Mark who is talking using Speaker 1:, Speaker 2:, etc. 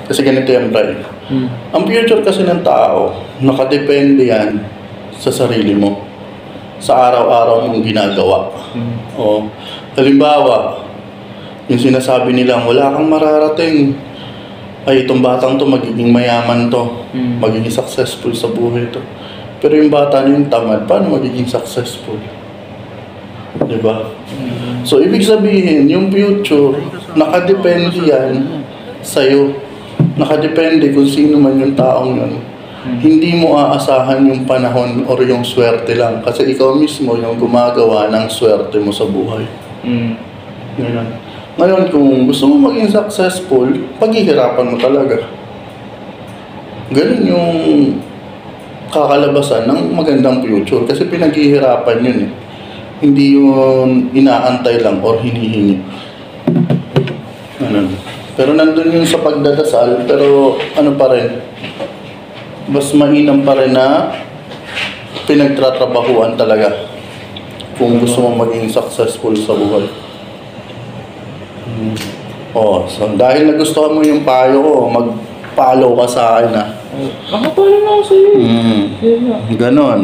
Speaker 1: Kasi ganito yan, Brian. Ang future kasi ng tao, nakadepende yan sa sarili mo. Sa araw-araw mong ginagawa. O, halimbawa, yung sinasabi nilang wala kang mararating. Ay, itong batang to magiging mayaman to. Magiging successful sa buhay to. Pero yung bata na yung tamad, paano magiging successful? Diba? So, ibig sabihin, yung future, nakadepende yan sa'yo. Nakadepende kung sino man yung taong yun. Hindi mo aasahan yung panahon or yung swerte lang. Kasi ikaw mismo yung gumagawa ng swerte mo sa buhay. Ganun. Ngayon, kung gusto mo maging successful, paghihirapan mo talaga. Ganun yung kakalabasan ng magandang future. Kasi pinaghihirapan yun eh. Hindi yun inaantay lang or hinihingi. Ganun. Pero nandun yun sa pagdadasal, pero ano pa rin, mas mainam pa rin na pinagtratrabahuan talaga kung gusto mo maging successful sa buhay. So dahil nagustuhan mo yung payo ko, mag-follow ka sa akin ha.
Speaker 2: Makapalo na ako sa'yo.
Speaker 1: Ganon.